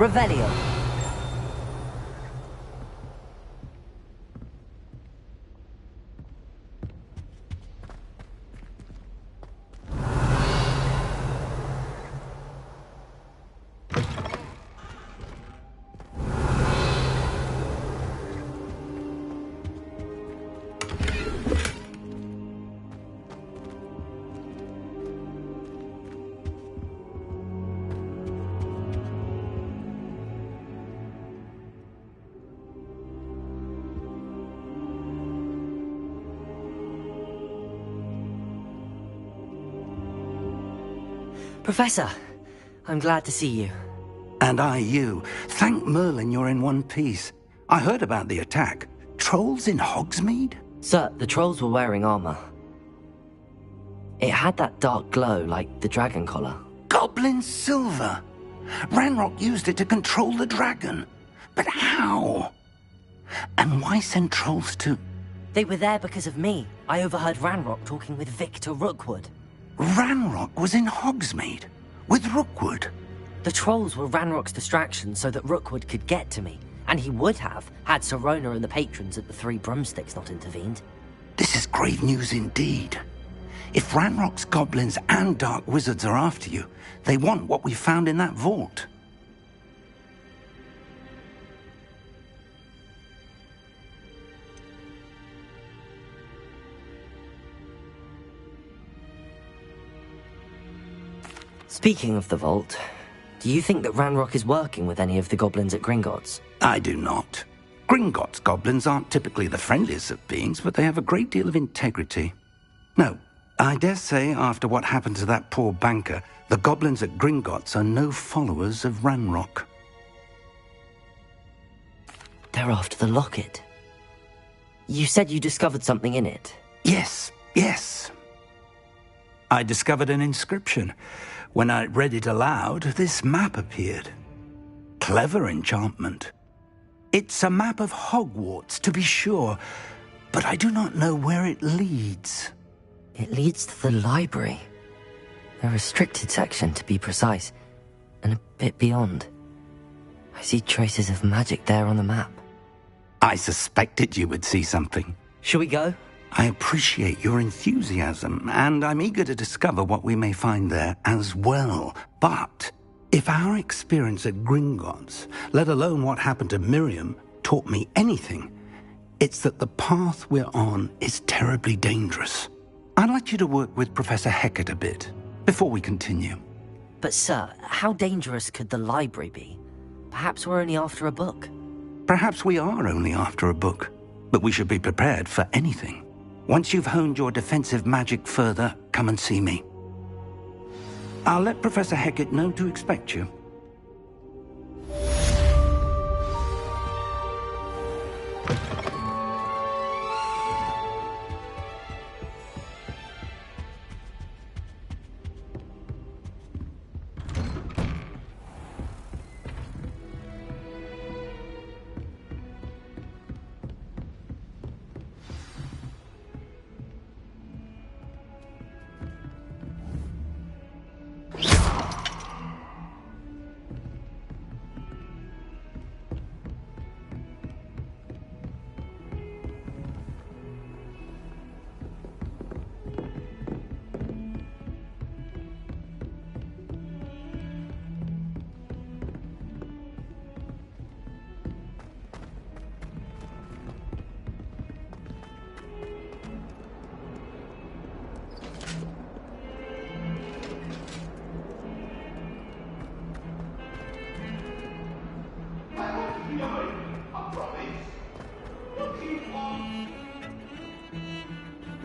Revelio. Professor, I'm glad to see you. And I you. Thank Merlin you're in one piece. I heard about the attack. Trolls in Hogsmeade? Sir, the trolls were wearing armor. It had that dark glow like the dragon collar. Goblin silver! Ranrock used it to control the dragon. But how? And why send trolls to... They were there because of me. I overheard Ranrock talking with Victor Rookwood. Ranrock was in Hogsmeade? With Rookwood? The trolls were Ranrock's distraction so that Rookwood could get to me. And he would have, had Sirona and the patrons at the Three Broomsticks not intervened. This is grave news indeed. If Ranrock's goblins and dark wizards are after you, they want what we found in that vault. Speaking of the vault, do you think that Ranrock is working with any of the goblins at Gringotts? I do not. Gringotts goblins aren't typically the friendliest of beings, but they have a great deal of integrity. No, I dare say after what happened to that poor banker, the goblins at Gringotts are no followers of Ranrock. They're after the locket. You said you discovered something in it. Yes. I discovered an inscription. When I read it aloud, this map appeared. Clever enchantment. It's a map of Hogwarts, to be sure, but I do not know where it leads. It leads to the library. A restricted section, to be precise, and a bit beyond. I see traces of magic there on the map. I suspected you would see something. Shall we go? I appreciate your enthusiasm, and I'm eager to discover what we may find there as well. But if our experience at Gringotts, let alone what happened to Miriam, taught me anything, it's that the path we're on is terribly dangerous. I'd like you to work with Professor Hecat a bit, before we continue. But sir, how dangerous could the library be? Perhaps we're only after a book. Perhaps we are only after a book, but we should be prepared for anything. Once you've honed your defensive magic further, come and see me. I'll let Professor Hecat know to expect you.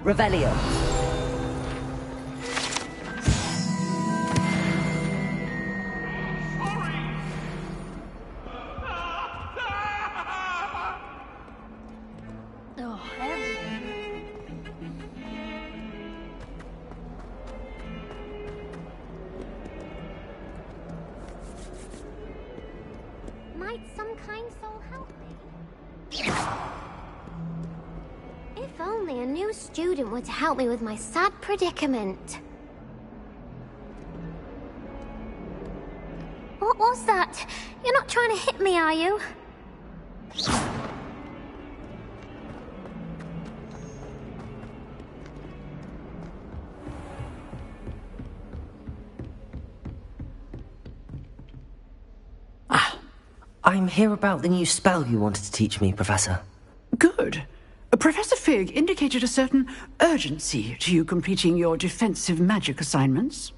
Revelio. Might some kind soul help me? If only a new student were to help me with my sad predicament. What was that? You're not trying to hit me, are you? I'm here about the new spell you wanted to teach me, Professor. Good. Professor Fig indicated a certain urgency to you completing your defensive magic assignments.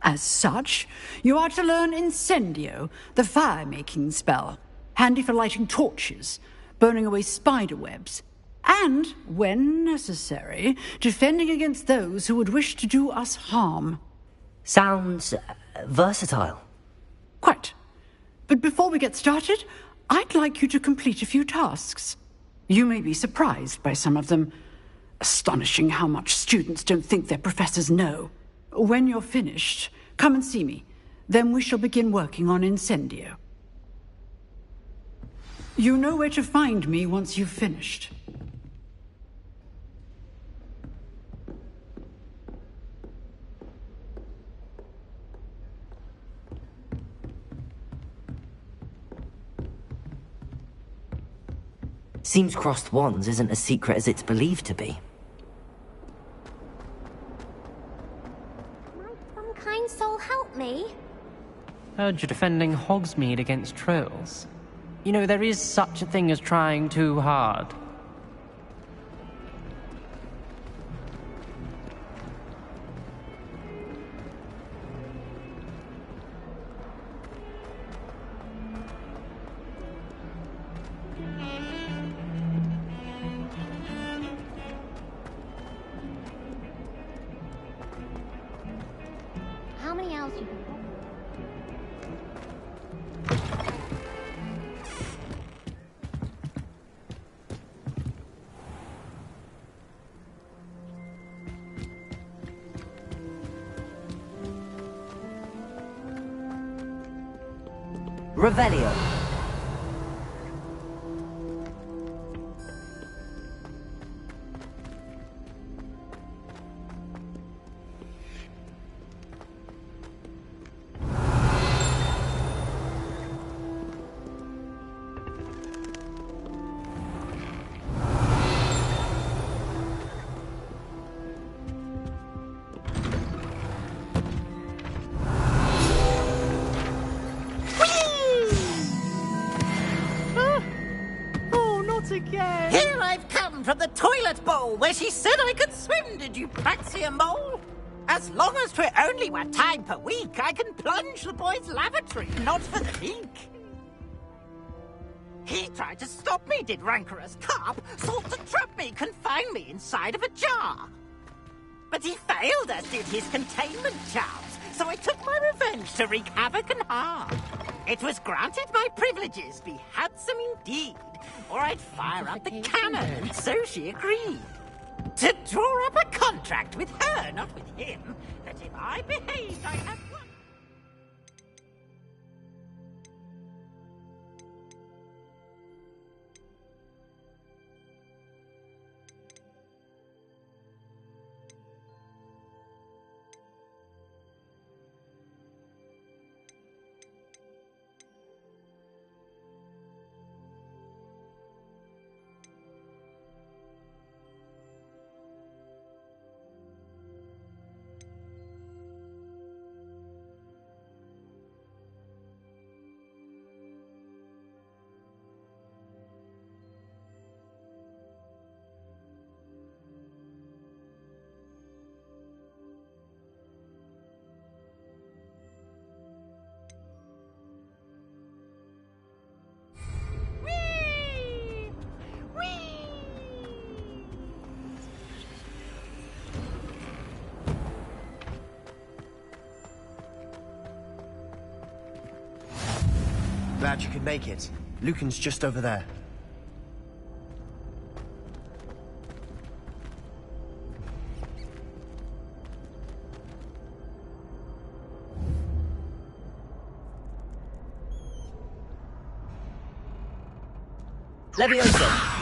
As such, you are to learn Incendio, the fire-making spell, handy for lighting torches, burning away spider webs, and, when necessary, defending against those who would wish to do us harm. Sounds versatile. Quite. But before we get started, I'd like you to complete a few tasks. You may be surprised by some of them. Astonishing how much students don't think their professors know. When you're finished, come and see me. Then we shall begin working on Incendio. You know where to find me once you've finished. Seems crossed wands isn't as secret as it's believed to be. Might some kind soul help me? Heard you're defending Hogsmeade against trolls. You know, there is such a thing as trying too hard. How many else you can Revelio. Again. Here I've come from the toilet bowl where she said I could swim, did you fancy a mole? As long as 'twere only 1 time per week, I can plunge the boy's lavatory, not for the leak. He tried to stop me, did rancorous carp, sought to trap me, confine me inside of a jar. But he failed, as did his containment charms, so I took my revenge to wreak havoc and harm. It was granted my privileges be handsome indeed, or I'd fire up the cannon, and so she agreed. To draw up a contract with her, not with him, that if I behaved, I'd have one. Glad you could make it. Lucan's just over there. Leviosa.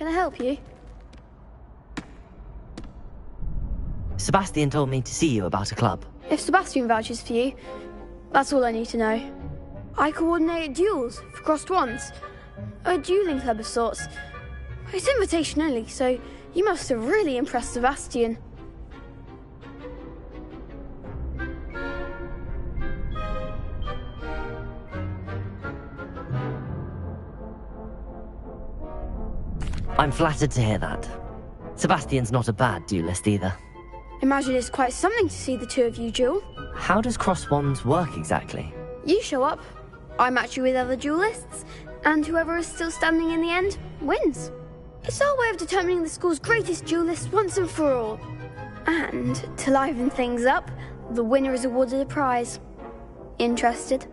Can I help you? Sebastian told me to see you about a club. If Sebastian vouches for you, that's all I need to know. I coordinate duels for crossed wands. A dueling club of sorts. It's invitation only, so you must have really impressed Sebastian. I'm flattered to hear that. Sebastian's not a bad duelist either. Imagine it's quite something to see the two of you duel. How does cross wands work exactly? You show up, I match you with other duelists, and whoever is still standing in the end wins. It's our way of determining the school's greatest duelist once and for all. And to liven things up, the winner is awarded a prize. Interested?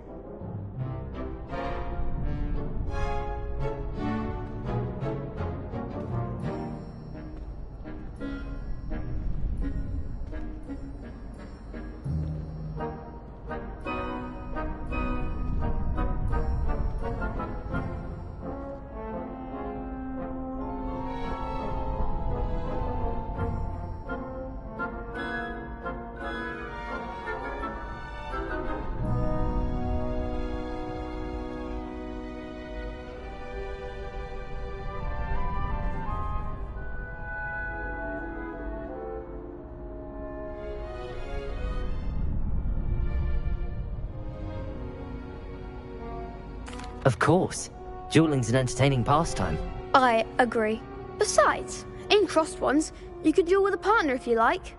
Of course. Dueling's an entertaining pastime. I agree. Besides, in crossed ones, you could duel with a partner if you like.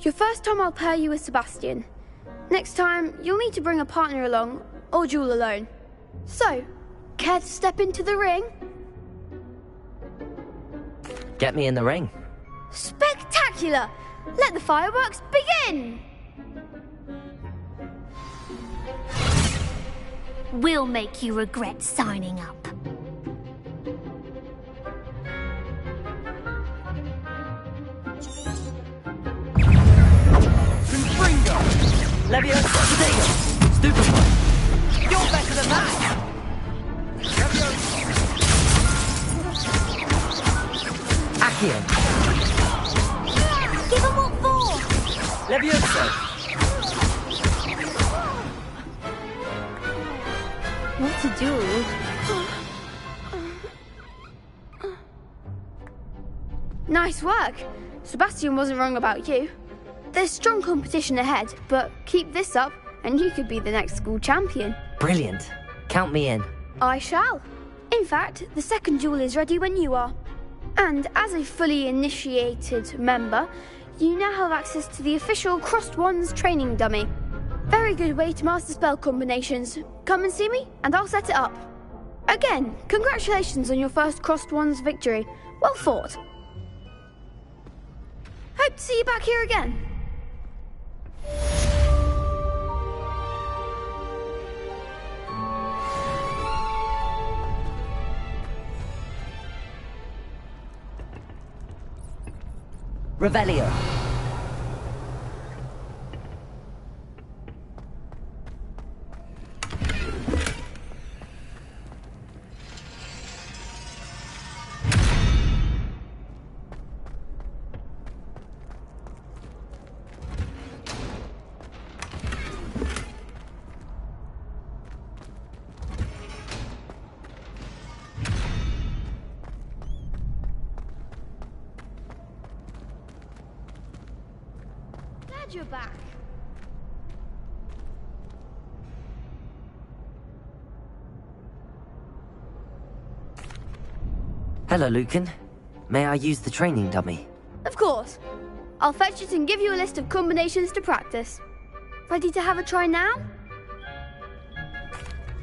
Your first time I'll pair you with Sebastian. Next time, you'll need to bring a partner along, or duel alone. So, care to step into the ring? Get me in the ring. Spectacular! Let the fireworks begin! We'll make you regret signing up. Leviosa! Potato! Stupefy! You're better than that! Accio! Give them what for! Leviosa! What to do? Nice work. Sebastian wasn't wrong about you. There's strong competition ahead, but keep this up and you could be the next school champion. Brilliant. Count me in. I shall. In fact, the second duel is ready when you are. And as a fully initiated member, you now have access to the official Crossed Wands training dummy. Very good way to master spell combinations. Come and see me, and I'll set it up. Again, congratulations on your first Crossed Wands victory. Well fought. Hope to see you back here again. Revelio. Glad you're back. Hello, Lucan. May I use the training dummy? Of course. I'll fetch it and give you a list of combinations to practice. Ready to have a try now?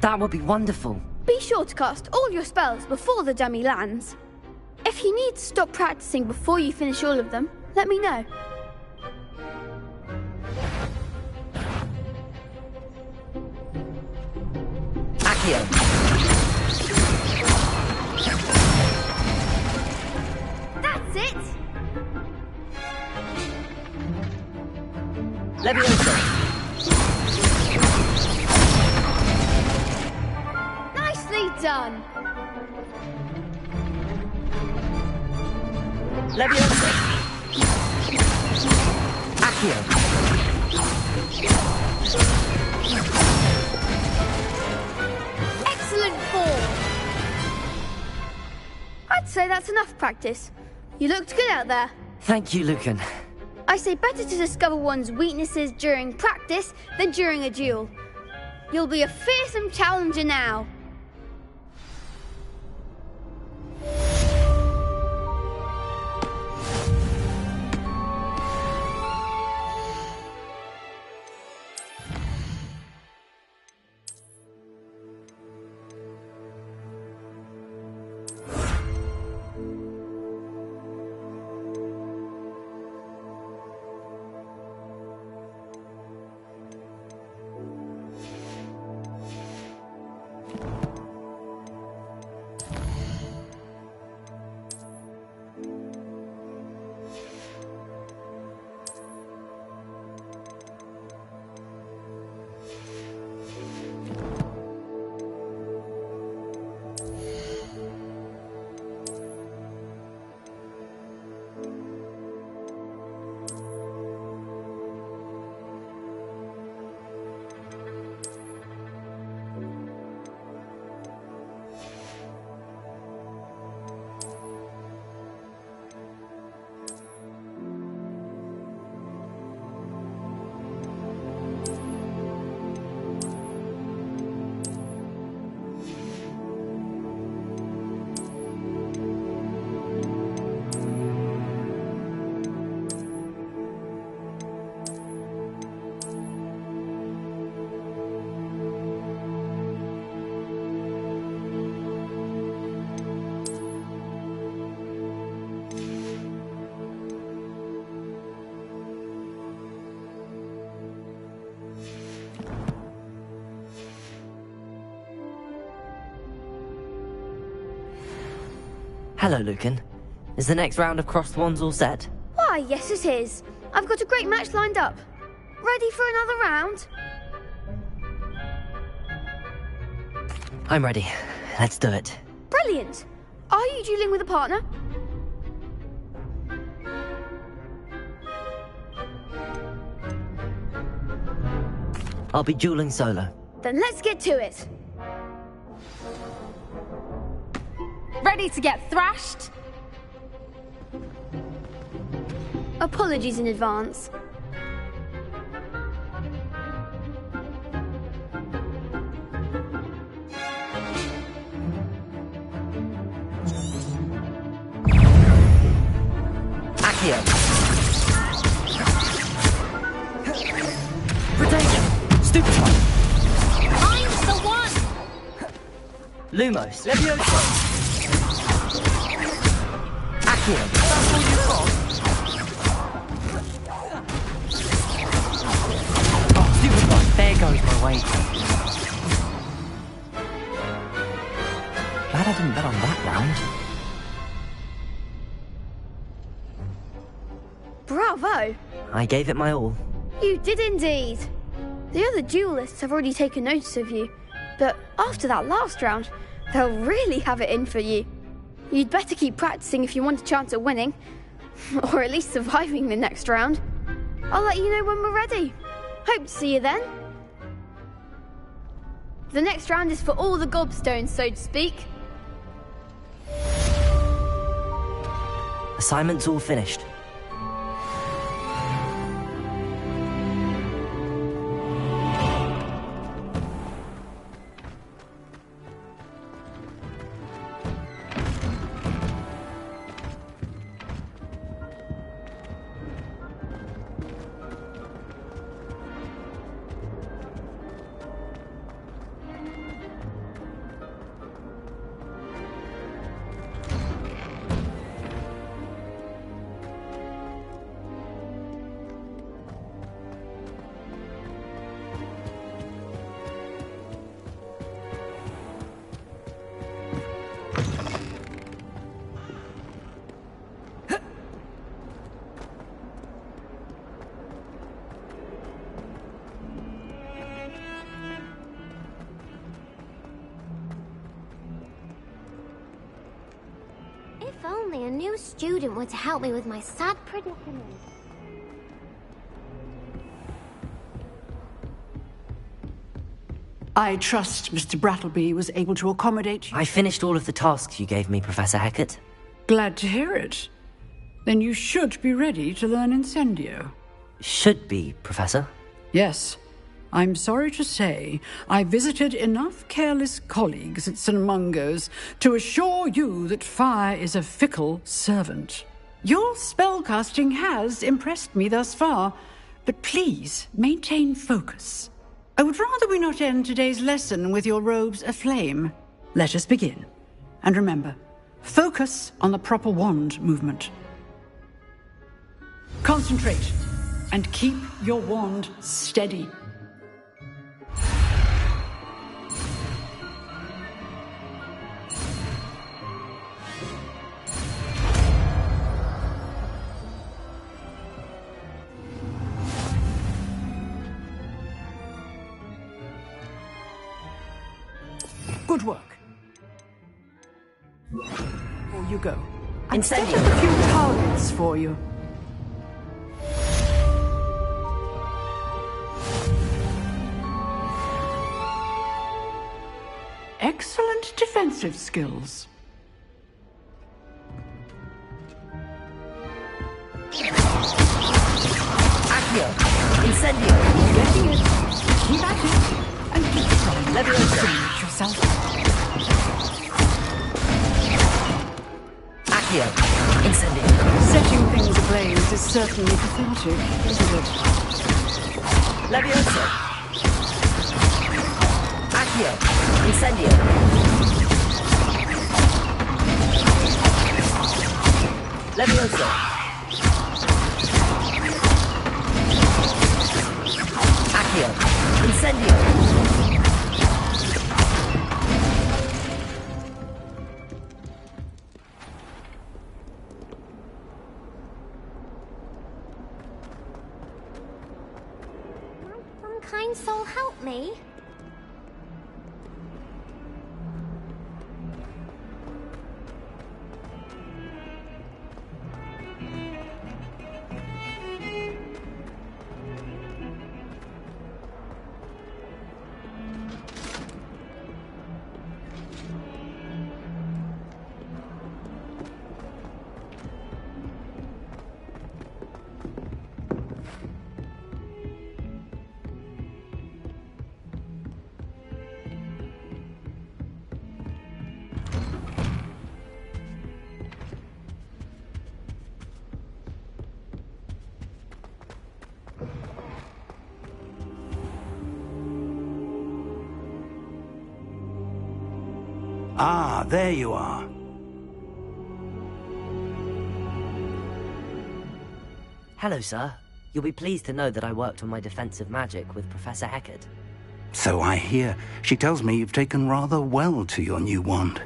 That would be wonderful. Be sure to cast all your spells before the dummy lands. If you need to stop practicing before you finish all of them, let me know. Accio. That's it! Leviosa. Nicely done! Leviosa! Accio! Excellent form! I'd say that's enough practice. You looked good out there. Thank you, Lucan. I say better to discover one's weaknesses during practice than during a duel. You'll be a fearsome challenger now. Hello, Lucan. Is the next round of crossed wands all set? Why, yes it is. I've got a great match lined up. Ready for another round? I'm ready. Let's do it. Brilliant. Are you dueling with a partner? I'll be dueling solo. Then let's get to it. Ready to get thrashed? Apologies in advance. Accio! Predator! Stupefy! I'm the one! Lumos! Leviosa! Accio! That's all you've got? Oh, Stupefy! There goes my weight. Glad I didn't bet on that round. Bravo! I gave it my all. You did indeed. The other duelists have already taken notice of you, but after that last round, they'll really have it in for you. You'd better keep practicing if you want a chance at winning, or at least surviving the next round. I'll let you know when we're ready. Hope to see you then. The next round is for all the gobstones, so to speak. Assignment's all finished. only a new student were to help me with my sad predicament. I trust Mr. Brattleby was able to accommodate you. I finished all of the tasks you gave me, Professor Hecat. Glad to hear it. Then you should be ready to learn Incendio. Should be, Professor. Yes. I'm sorry to say, I visited enough careless colleagues at St. Mungo's to assure you that fire is a fickle servant. Your spellcasting has impressed me thus far, but please maintain focus. I would rather we not end today's lesson with your robes aflame. Let us begin. And remember, focus on the proper wand movement. Concentrate, and keep your wand steady. Good work. Before you go, I've set up a few targets for you. Excellent defensive skills. Accio! Incendio! Getting it. Keep at it. And keep trying. Let me answer. Yourself. Accio! Incendio! Setting things ablaze is certainly cathartic, isn't it? Levioso! Accio! Incendio! Levioso! Accio! Incendio! Some kind soul help me. Ah, there you are. Hello, sir. You'll be pleased to know that I worked on my defensive magic with Professor Hecat. So I hear. She tells me you've taken rather well to your new wand.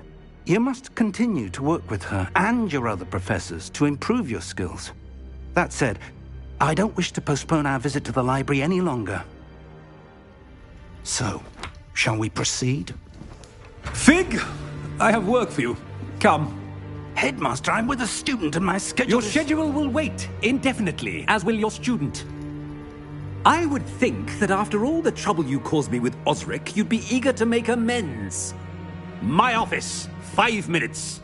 You must continue to work with her and your other professors to improve your skills. That said, I don't wish to postpone our visit to the library any longer. So, shall we proceed? Fig! I have work for you. Come. Headmaster, I'm with a student and my schedule Your schedule will wait indefinitely, as will your student. I would think that after all the trouble you caused me with Osric, you'd be eager to make amends. My office. 5 minutes.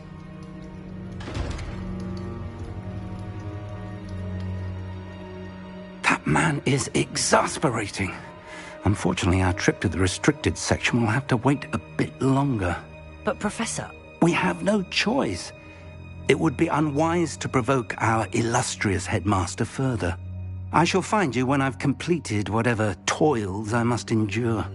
That man is exasperating. Unfortunately, our trip to the restricted section will have to wait a bit longer. But, Professor... We have no choice. It would be unwise to provoke our illustrious headmaster further. I shall find you when I've completed whatever toils I must endure.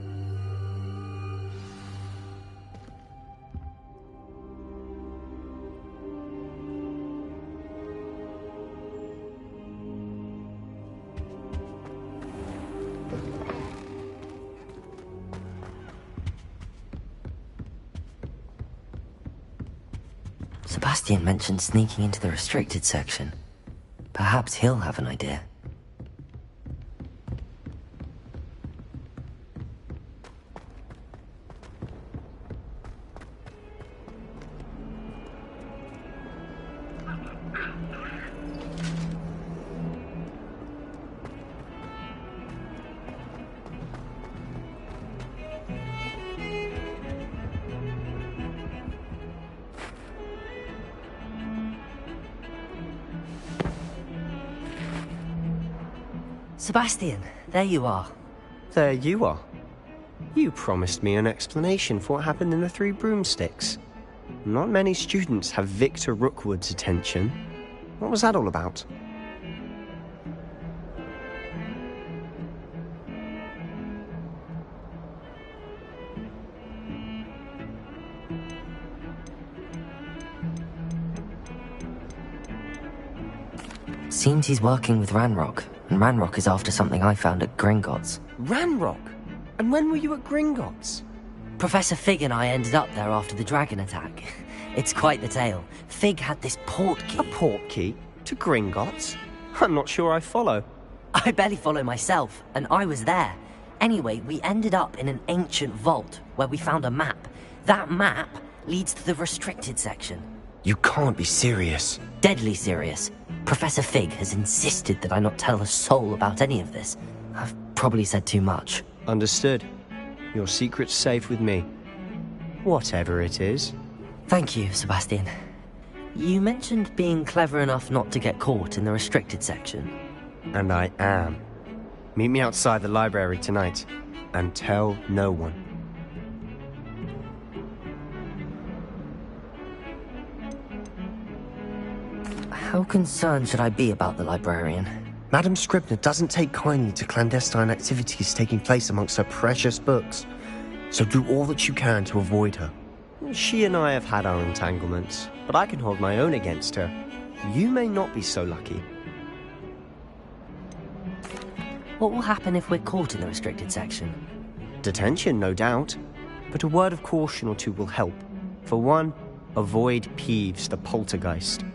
Sebastian mentioned sneaking into the restricted section. Perhaps he'll have an idea. Sebastian, there you are. There you are. You promised me an explanation for what happened in the Three Broomsticks. Not many students have Victor Rookwood's attention. What was that all about? Seems he's working with Ranrock, and Ranrock is after something I found at Gringotts. Ranrock? And when were you at Gringotts? Professor Fig and I ended up there after the dragon attack. It's quite the tale. Fig had this port key. A port key? To Gringotts? I'm not sure I follow. I barely follow myself, and I was there. Anyway, we ended up in an ancient vault where we found a map. That map leads to the restricted section. You can't be serious. Deadly serious. Professor Fig has insisted that I not tell a soul about any of this. I've probably said too much. Understood. Your secret's safe with me. Whatever it is. Thank you, Sebastian. You mentioned being clever enough not to get caught in the restricted section. And I am. Meet me outside the library tonight, and tell no one. How concerned should I be about the librarian? Madam Scribner doesn't take kindly to clandestine activities taking place amongst her precious books, so do all that you can to avoid her. She and I have had our entanglements, but I can hold my own against her. You may not be so lucky. What will happen if we're caught in the restricted section? Detention, no doubt, but a word of caution or two will help. For one, avoid Peeves the poltergeist.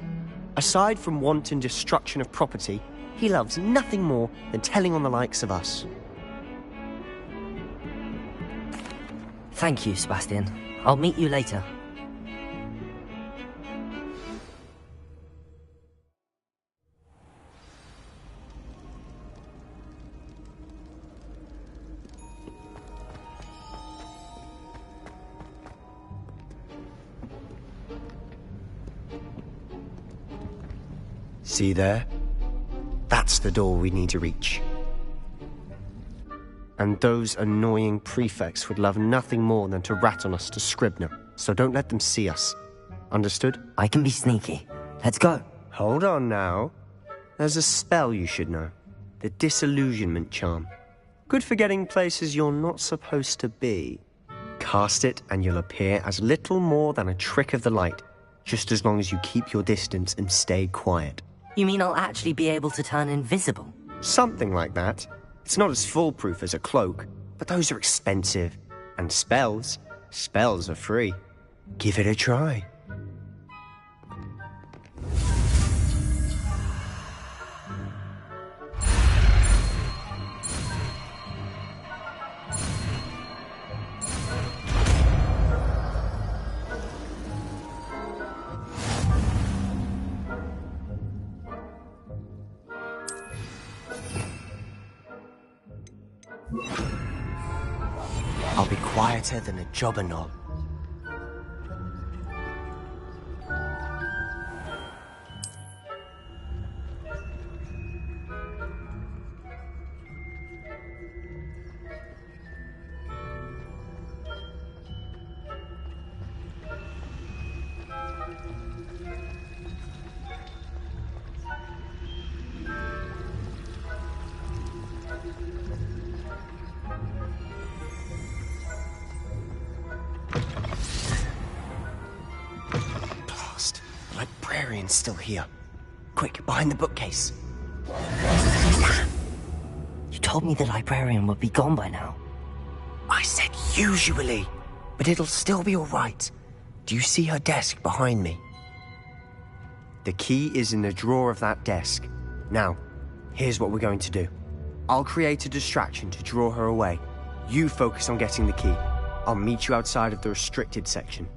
Aside from wanton destruction of property, he loves nothing more than telling on the likes of us. Thank you, Sebastian. I'll meet you later. See there? That's the door we need to reach. And those annoying prefects would love nothing more than to rat on us to Scribner, so don't let them see us. Understood? I can be sneaky. Let's go. Hold on now. There's a spell you should know. The Disillusionment Charm. Good for getting places you're not supposed to be. Cast it and you'll appear as little more than a trick of the light, just as long as you keep your distance and stay quiet. You mean I'll actually be able to turn invisible? Something like that. It's not as foolproof as a cloak, but those are expensive. And spells are free. Give it a try. I'll be quieter than a jobberknoll. Still here. Quick, behind the bookcase. You told me the librarian would be gone by now. I said usually, but it'll still be all right. Do you see her desk behind me? The key is in the drawer of that desk. Now, here's what we're going to do. I'll create a distraction to draw her away. You focus on getting the key. I'll meet you outside of the restricted section.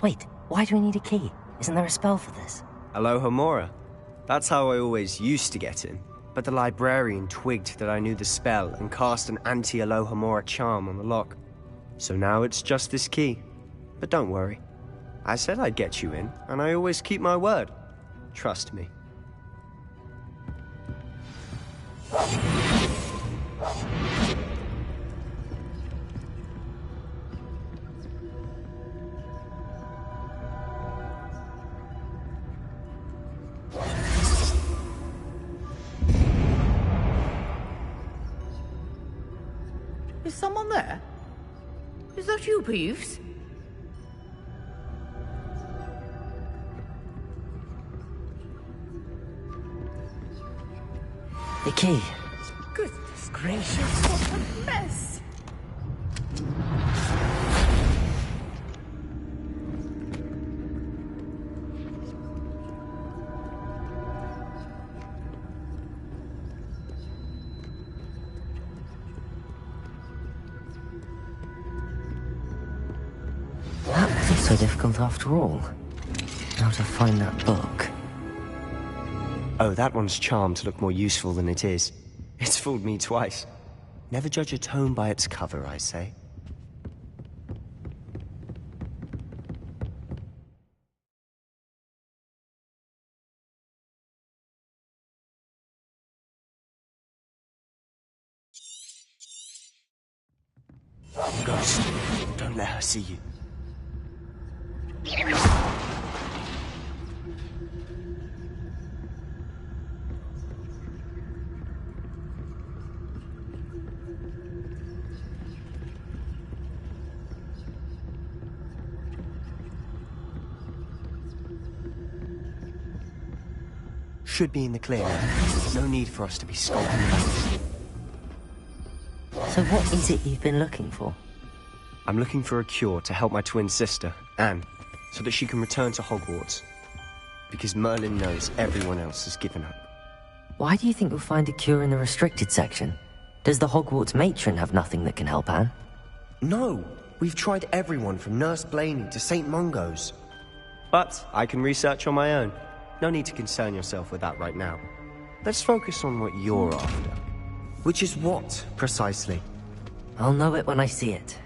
Wait, why do we need a key? Isn't there a spell for this? Alohomora. That's how I always used to get in. But the librarian twigged that I knew the spell and cast an anti-Alohomora charm on the lock. So now it's just this key. But don't worry. I said I'd get you in, and I always keep my word. Trust me. Is someone there? Is that you, Peeves? The key. Goodness gracious, what a mess! That wasn't so difficult after all. Now to find that book. Oh, that one's charmed to look more useful than it is. It's fooled me twice. Never judge a tome by its cover, I say. Ghost, don't let her see you. Should be in the clear. No need for us to be skulking about. So what is it you've been looking for? I'm looking for a cure to help my twin sister, Anne, so that she can return to Hogwarts. Because Merlin knows everyone else has given up. Why do you think you'll find a cure in the restricted section? Does the Hogwarts matron have nothing that can help Anne? No! We've tried everyone from Nurse Blaney to St. Mungo's. But I can research on my own. No need to concern yourself with that right now. Let's focus on what you're after. Which is what, precisely? I'll know it when I see it.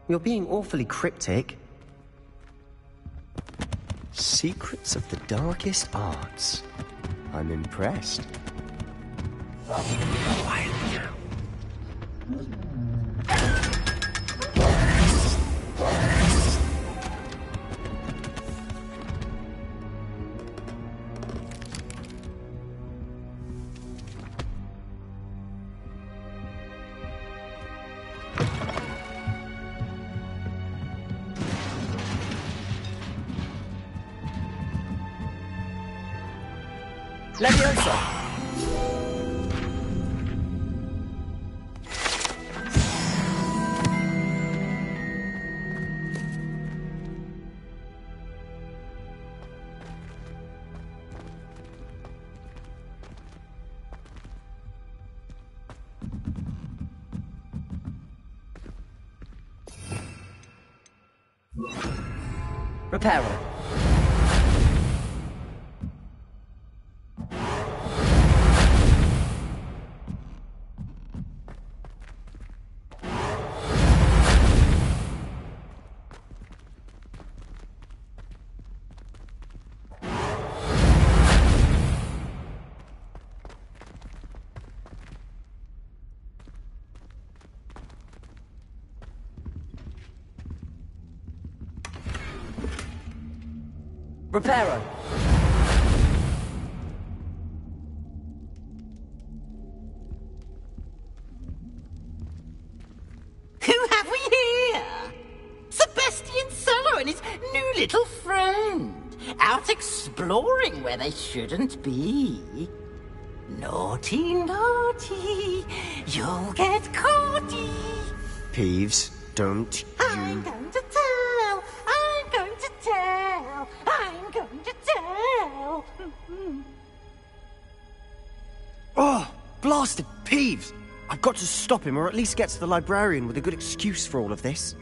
You're being awfully cryptic. Secrets of the darkest arts. I'm impressed. Quiet now. Leviosa! Reparo. Reparo. Who have we here? Sebastian Sallow and his new little friend. Out exploring where they shouldn't be. Naughty, naughty. You'll get caughty. Peeves, don't I'm going to tell. I'm going to tell. I'm going to tell. Oh, blasted Peeves! I've got to stop him, or at least get to the librarian with a good excuse for all of this.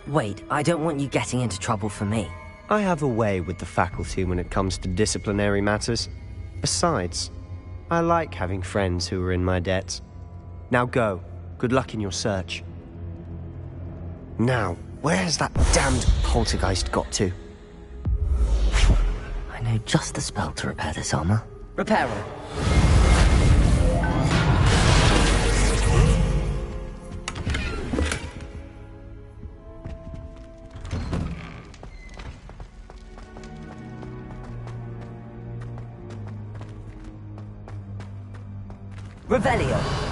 Wait, I don't want you getting into trouble for me. I have a way with the faculty when it comes to disciplinary matters. Besides, I like having friends who are in my debt. Now go. Good luck in your search. Now, where's that damned poltergeist got to? I know know just the spell to repair this armor. Reparo. Revelio.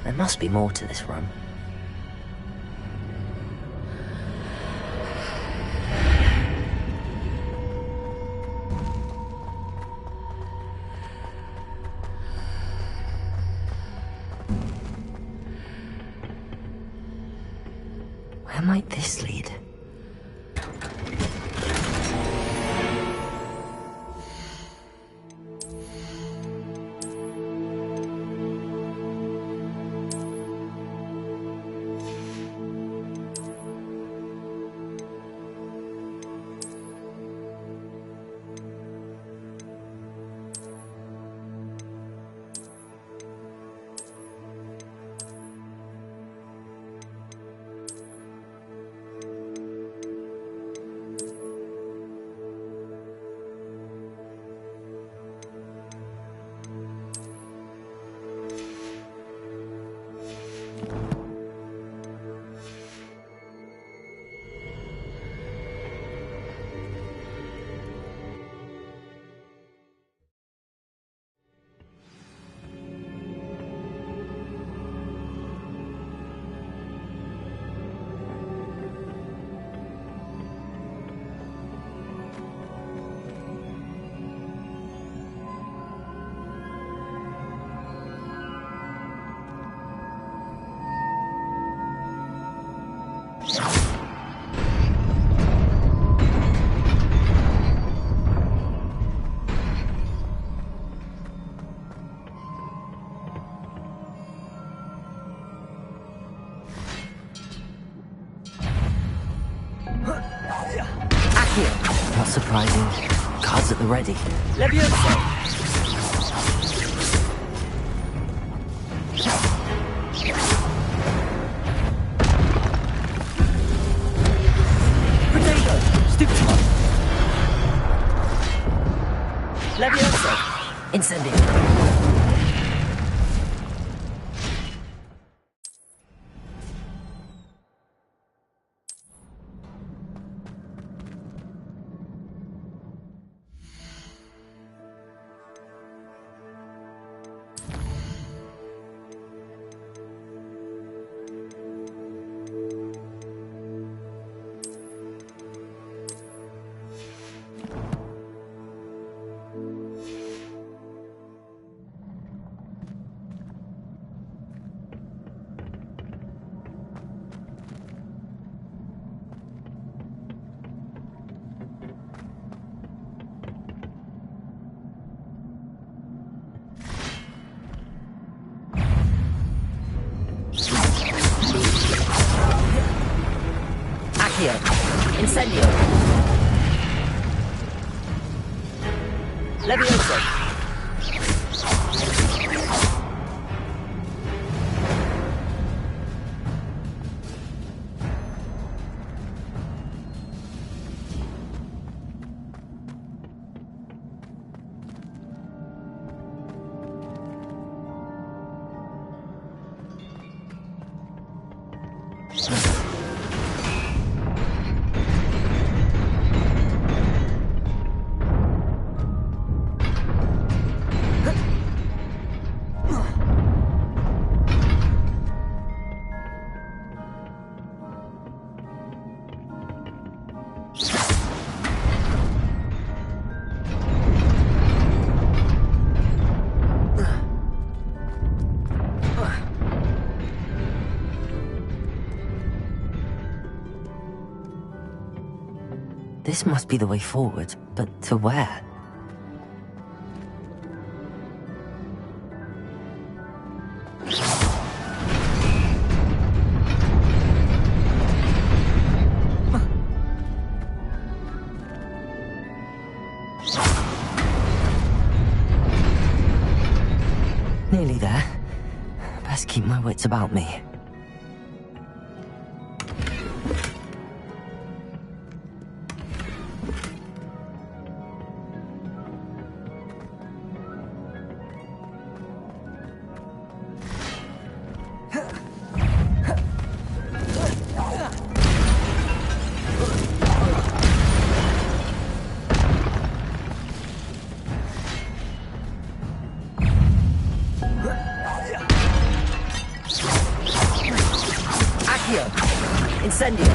There must be more to this room. Where might this lead? Not surprising. Cards at the ready. Levioso. Potato. Stupid. Levioso. Incendio. Incendio. Levioso. This must be the way forward, but to where? Nearly there. Best keep my wits about me. Incendio.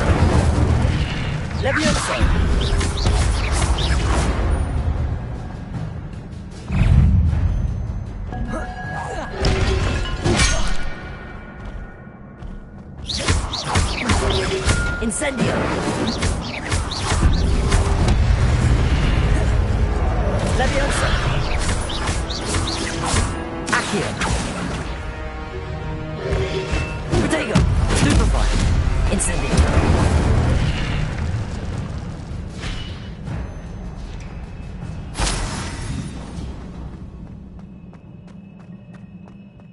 Levioso. Incendio. Levioso. Accio. Protego. Stupefy. Incendio.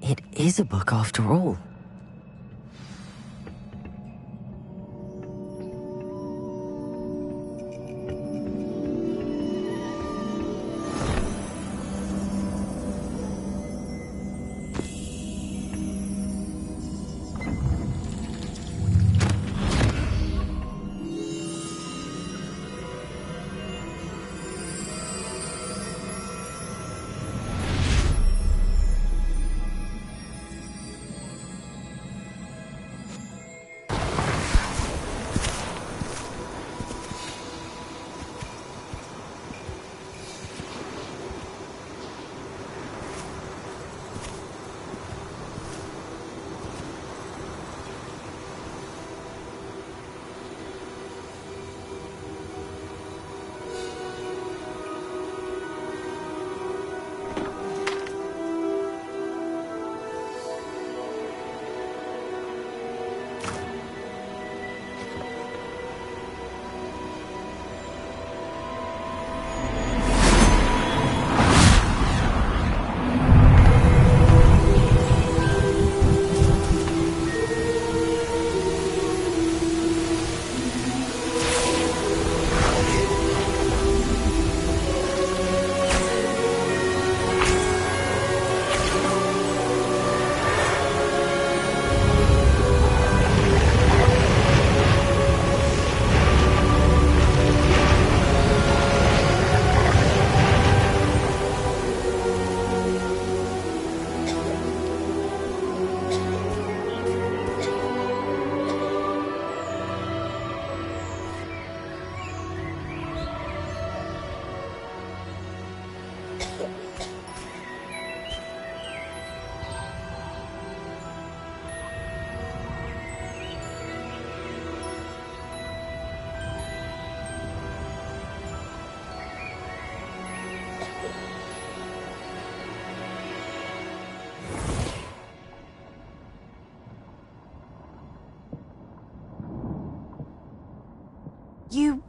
It is a book after all.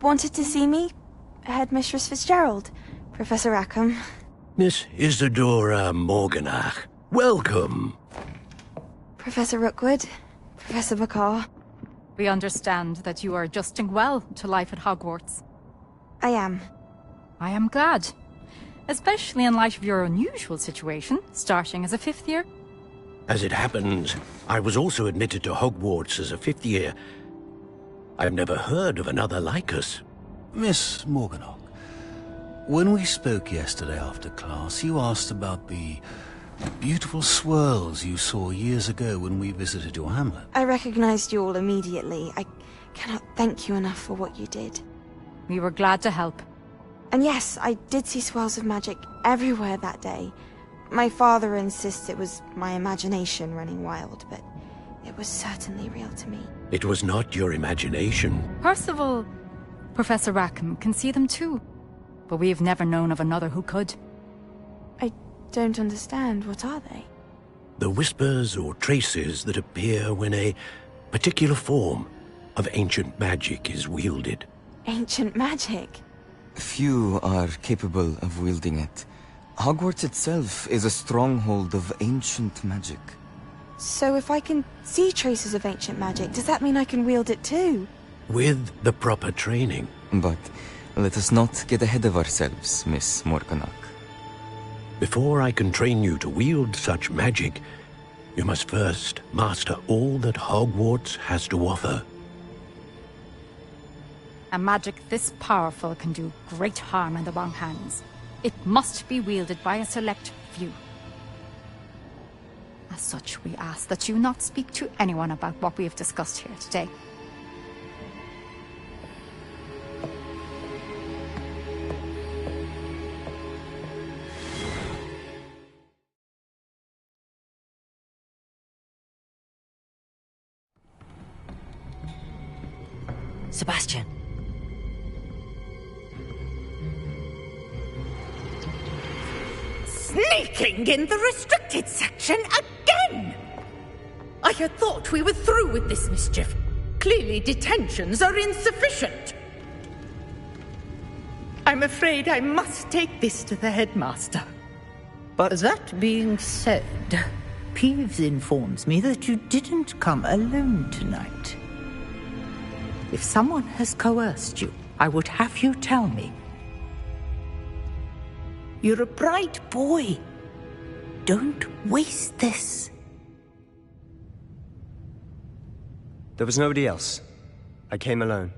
wanted to see me? Headmistress Fitzgerald, Professor Rackham. Miss Isadora Morganach, welcome. Professor Rookwood, Professor Bakar. We understand that you are adjusting well to life at Hogwarts. I am. I am glad. Especially in light of your unusual situation, starting as a 5th year. As it happens, I was also admitted to Hogwarts as a 5th year. I've never heard of another like us. Miss Morganach, when we spoke yesterday after class, you asked about the beautiful swirls you saw years ago when we visited your hamlet. I recognized you all immediately. I cannot thank you enough for what you did. We were glad to help. And yes, I did see swirls of magic everywhere that day. My father insists it was my imagination running wild, but it was certainly real to me. It was not your imagination. Percival, Professor Rackham can see them too. But we have never known of another who could. I don't understand. What are they? The whispers or traces that appear when a particular form of ancient magic is wielded. Ancient magic? Few are capable of wielding it. Hogwarts itself is a stronghold of ancient magic. So if I can see traces of ancient magic, does that mean I can wield it too? With the proper training. But let us not get ahead of ourselves, Miss Morganach. Before I can train you to wield such magic, you must first master all that Hogwarts has to offer. A magic this powerful can do great harm in the wrong hands. It must be wielded by a select few. As such, we ask that you not speak to anyone about what we have discussed here today. Sebastian. Sneaking in the restricted section again! I had thought we were through with this mischief. Clearly detentions are insufficient. I'm afraid I must take this to the headmaster. But that being said, Peeves informs me that you didn't come alone tonight. If someone has coerced you, I would have you tell me. You're a bright boy. Don't waste this. There was nobody else. I came alone.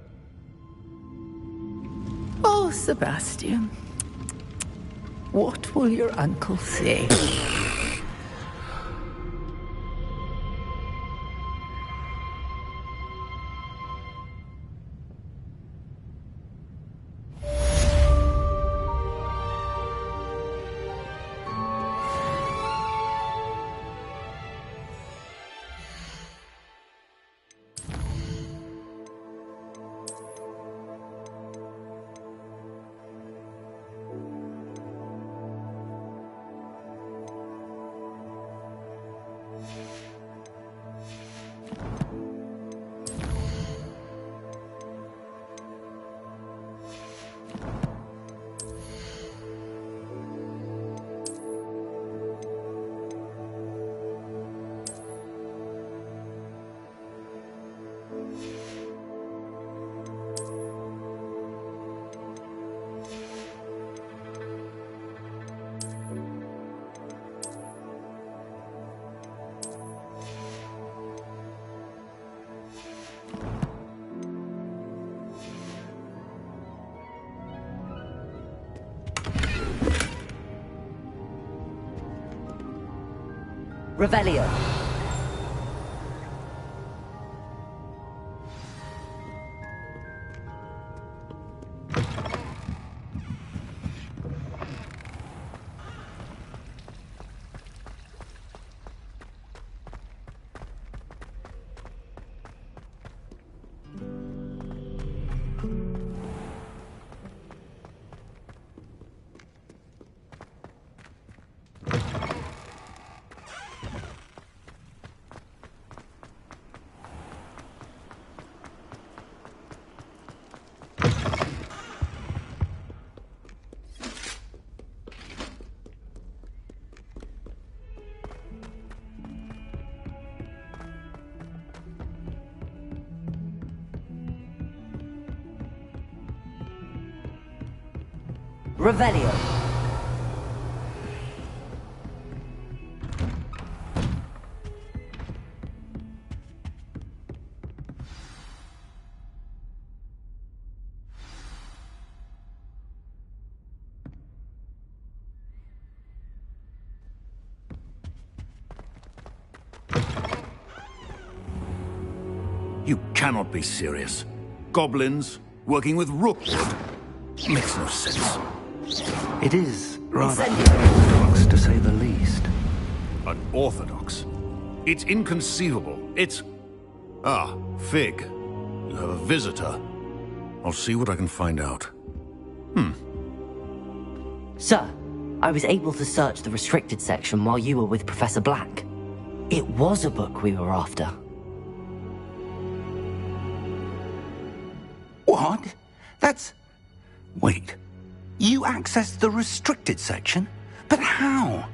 Oh, Sebastian. What will your uncle say? Revelio. Revelio. You cannot be serious. Goblins working with Rookwood? Makes no sense. It is rather unorthodox, to say the least. Unorthodox? It's inconceivable. It's... Ah, Fig. You have a visitor. I'll see what I can find out. Sir, I was able to search the restricted section while you were with Professor Black. It was a book we were after. What? That's... Wait. You accessed the restricted section? But how?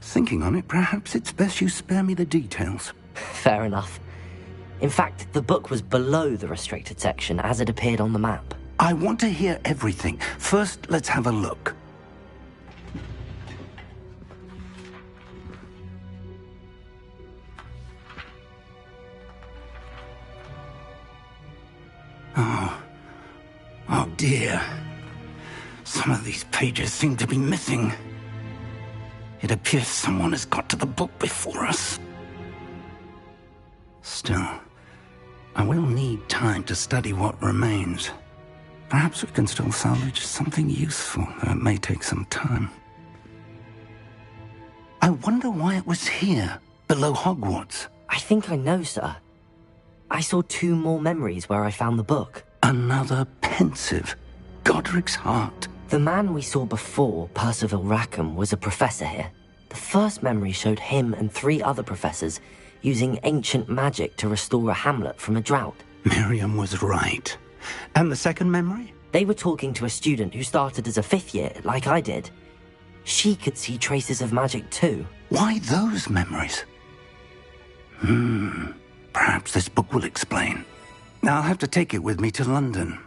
Thinking on it, perhaps it's best you spare me the details. Fair enough. In fact, the book was below the restricted section as it appeared on the map. I want to hear everything. First, let's have a look. Oh dear. Some of these pages seem to be missing. It appears someone has got to the book before us. Still, I will need time to study what remains. Perhaps we can still salvage something useful, though it may take some time. I wonder why it was here, below Hogwarts. I think I know, sir. I saw 2 more memories where I found the book. Another pensive. Godric's heart. The man we saw before, Percival Rackham, was a professor here. The first memory showed him and 3 other professors using ancient magic to restore a hamlet from a drought. Miriam was right. And the second memory? They were talking to a student who started as a 5th year, like I did. She could see traces of magic too. Why those memories? Perhaps this book will explain. I'll have to take it with me to London.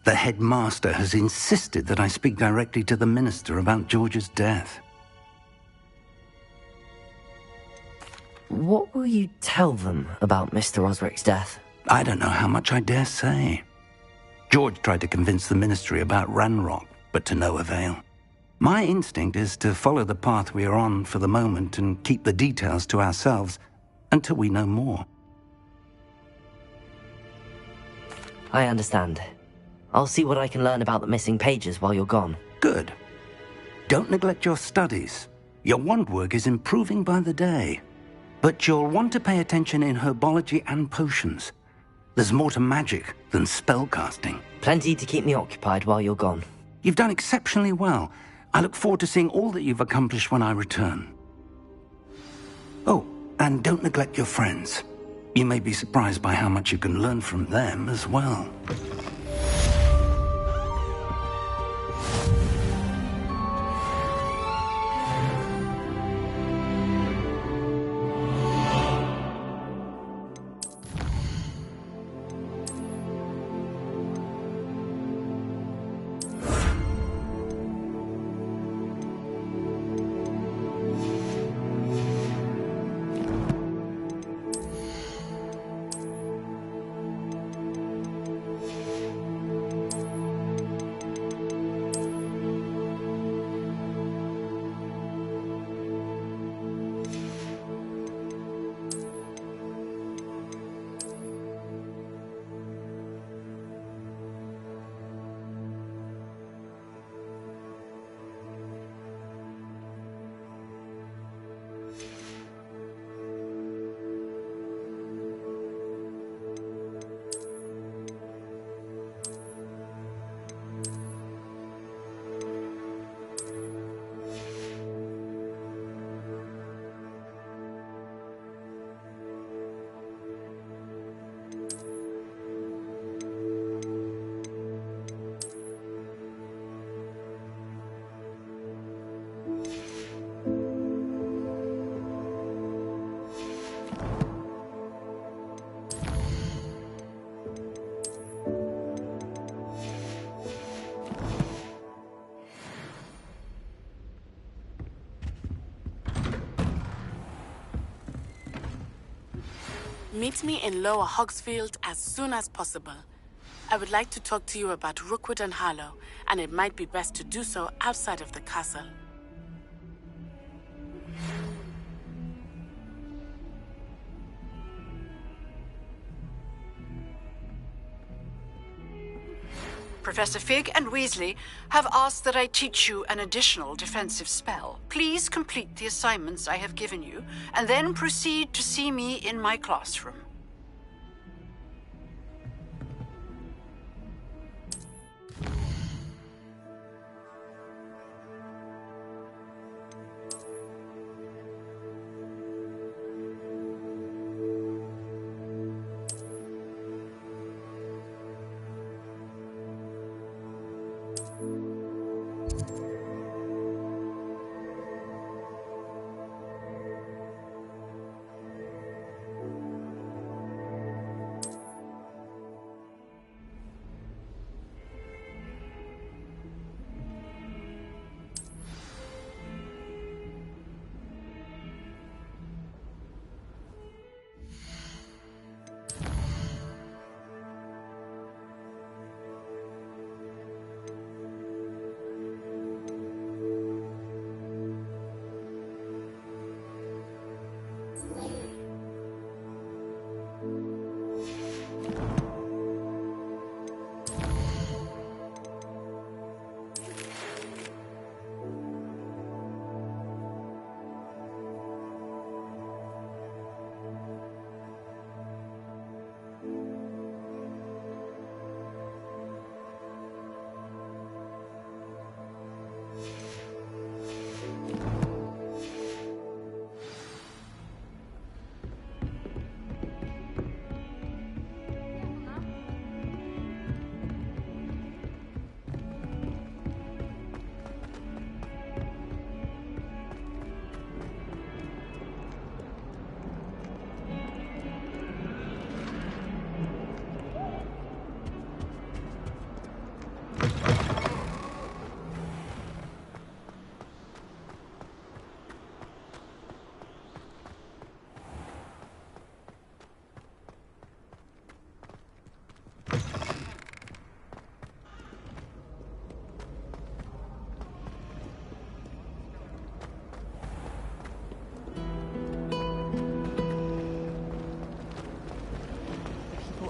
The headmaster has insisted that I speak directly to the minister about George's death. What will you tell them about Mr. Osric's death? I don't know how much I dare say. George tried to convince the ministry about Ranrock, but to no avail. My instinct is to follow the path we are on for the moment and keep the details to ourselves until we know more. I understand. I'll see what I can learn about the missing pages while you're gone. Good. Don't neglect your studies. Your wand work is improving by the day. But you'll want to pay attention in herbology and potions. There's more to magic than spellcasting. Plenty to keep me occupied while you're gone. You've done exceptionally well. I look forward to seeing all that you've accomplished when I return. Oh, and don't neglect your friends. You may be surprised by how much you can learn from them as well. Meet me in Lower Hogsfield as soon as possible. I would like to talk to you about Rookwood and Harlow, and it might be best to do so outside of the castle. Professor Fig and Weasley have asked that I teach you an additional defensive spell. Please complete the assignments I have given you, and then proceed to see me in my classroom.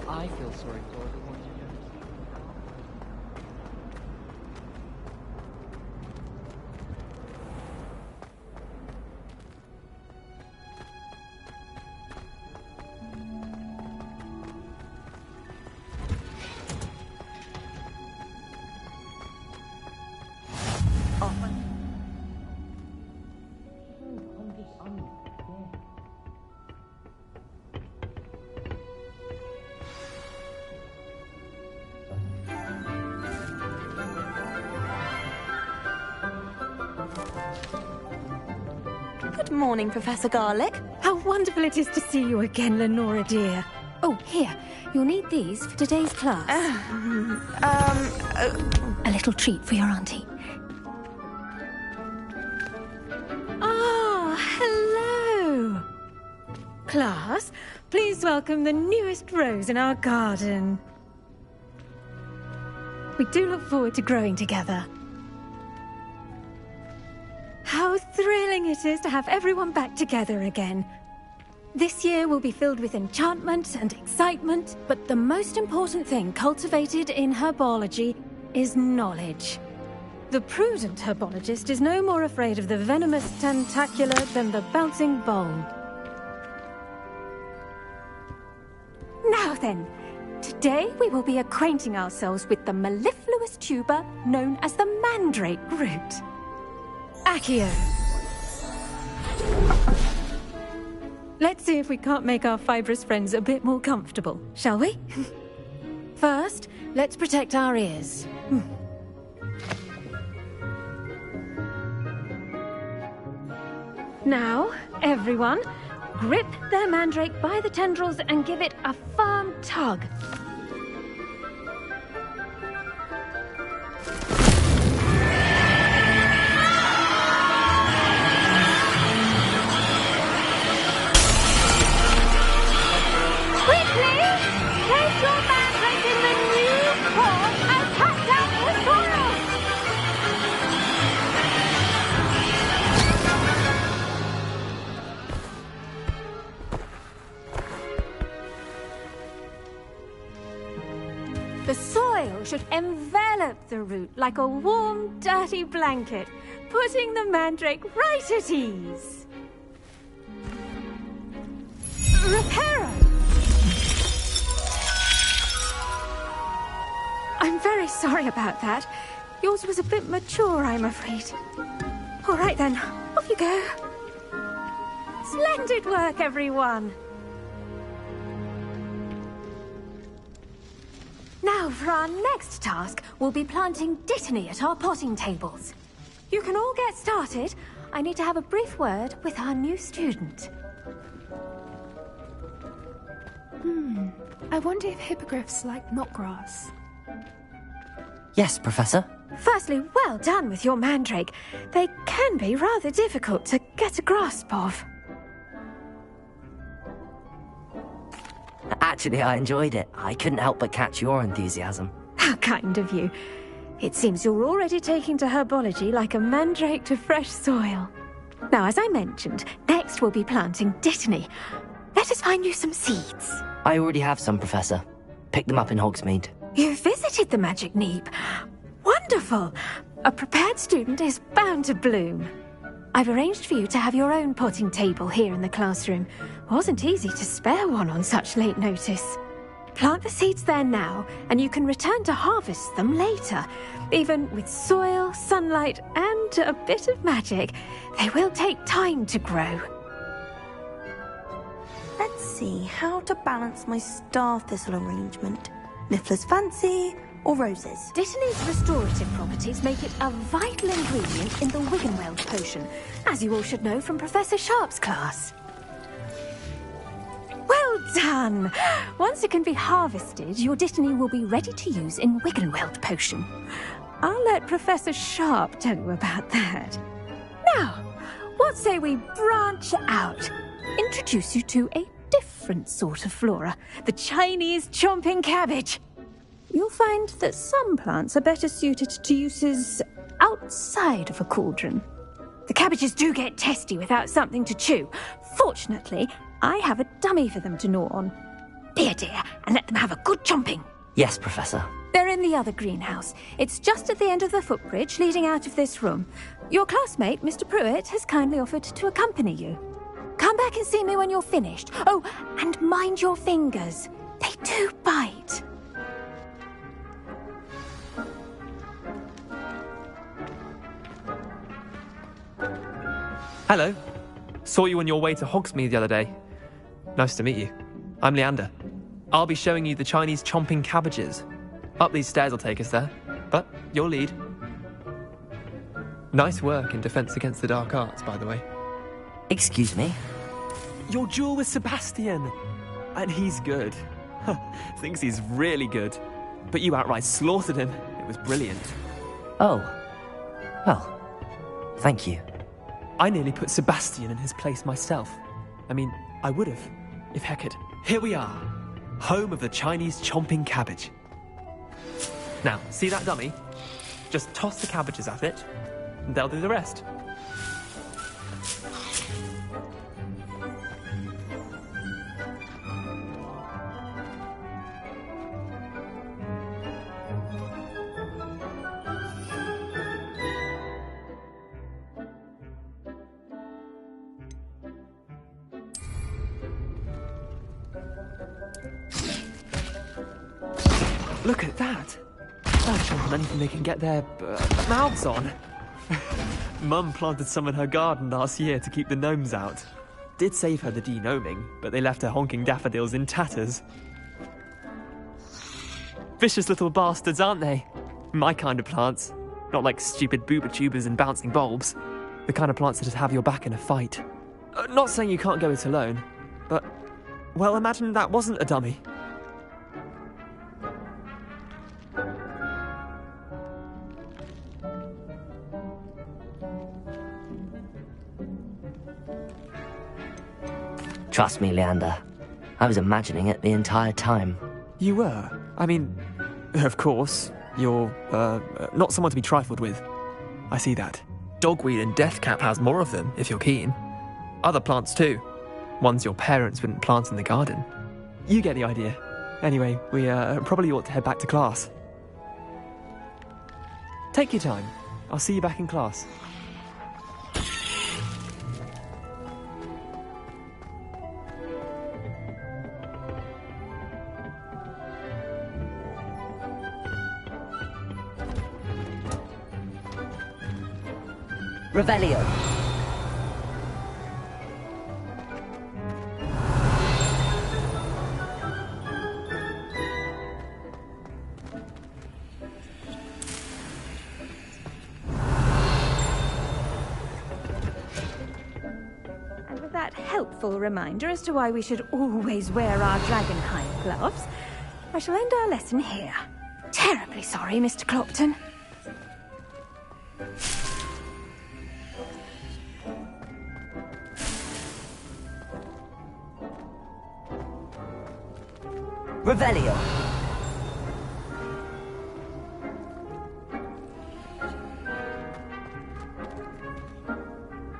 I feel sorry for are the ones who don't. Good morning, Professor Garlick. How wonderful it is to see you again, Lenora dear. Oh, here. You'll need these for today's class. A little treat for your auntie. Ah, hello. Class, please welcome the newest rose in our garden. We do look forward to growing together. How thrilling it is to have everyone back together again. This year will be filled with enchantment and excitement, but the most important thing cultivated in herbology is knowledge. The prudent herbologist is no more afraid of the venomous tentacula than the bouncing bowl. Now then, today we will be acquainting ourselves with the mellifluous tuber known as the mandrake root. Accio. Let's see if we can't make our fibrous friends a bit more comfortable, shall we? First, let's protect our ears. Now, everyone, grip their mandrake by the tendrils and give it a firm tug. should envelop the root like a warm, dirty blanket, putting the mandrake right at ease. Reparo! I'm very sorry about that. Yours was a bit mature, I'm afraid. All right then, off you go. Splendid work, everyone. Now, for our next task, we'll be planting Dittany at our potting tables. You can all get started. I need to have a brief word with our new student. I wonder if hippogriffs like knotgrass. Yes, Professor. Firstly, well done with your mandrake. They can be rather difficult to get a grasp of. Actually, I enjoyed it. I couldn't help but catch your enthusiasm. How kind of you. It seems you're already taking to herbology like a mandrake to fresh soil. Now, as I mentioned, next we'll be planting Dittany. Let us find you some seeds. I already have some, Professor. Picked them up in Hogsmeade. You visited the Magic Neep. Wonderful! A prepared student is bound to bloom. I've arranged for you to have your own potting table here in the classroom. Wasn't easy to spare one on such late notice. Plant the seeds there now, and you can return to harvest them later. Even with soil, sunlight, and a bit of magic, they will take time to grow. Let's see how to balance my star thistle arrangement. Niffler's fancy or roses? Dittany's restorative properties make it a vital ingredient in the Wiggenweld potion, as you all should know from Professor Sharp's class. Well done! Once it can be harvested, your Dittany will be ready to use in Wiggenweld potion. I'll let Professor Sharp tell you about that. Now, what say we branch out? Introduce you to a different sort of flora, the Chinese chomping cabbage. You'll find that some plants are better suited to uses outside of a cauldron. The cabbages do get testy without something to chew. Fortunately, I have a dummy for them to gnaw on. Be a dear and let them have a good chomping. Yes, Professor. They're in the other greenhouse. It's just at the end of the footbridge leading out of this room. Your classmate, Mr. Pruitt, has kindly offered to accompany you. Come back and see me when you're finished. Oh, and mind your fingers. They do bite. Hello. Saw you on your way to Hogsmeade the other day. Nice to meet you. I'm Leander. I'll be showing you the Chinese chomping cabbages. Up these stairs will take us there, but your lead. Nice work in Defense Against the Dark Arts, by the way. Excuse me? Your duel with Sebastian. And he's good. Thinks he's really good. But you outright slaughtered him. It was brilliant. Oh. Well, thank you. I nearly put Sebastian in his place myself. I mean, I would have, if Hecate. Here we are. Home of the Chinese chomping cabbage. Now, see that dummy? Just toss the cabbages at it, and they'll do the rest. Look at that! That's not anything they can get their mouths on. Mum planted some in her garden last year to keep the gnomes out. Did save her the de-gnoming, but they left her honking daffodils in tatters. Vicious little bastards, aren't they? My kind of plants. Not like stupid booba tubers and bouncing bulbs. The kind of plants that just have your back in a fight. Not saying you can't go it alone, but, well, imagine that wasn't a dummy. Trust me, Leander. I was imagining it the entire time. You were? I mean, of course, you're, not someone to be trifled with. I see that. Dogweed and deathcap has more of them, if you're keen. Other plants too. Ones your parents wouldn't plant in the garden. You get the idea. Anyway, we probably ought to head back to class. Take your time. I'll see you back in class. Revelio. And with that helpful reminder as to why we should always wear our dragonhide gloves, I shall end our lesson here. Terribly sorry, Mr. Clopton. Revelio.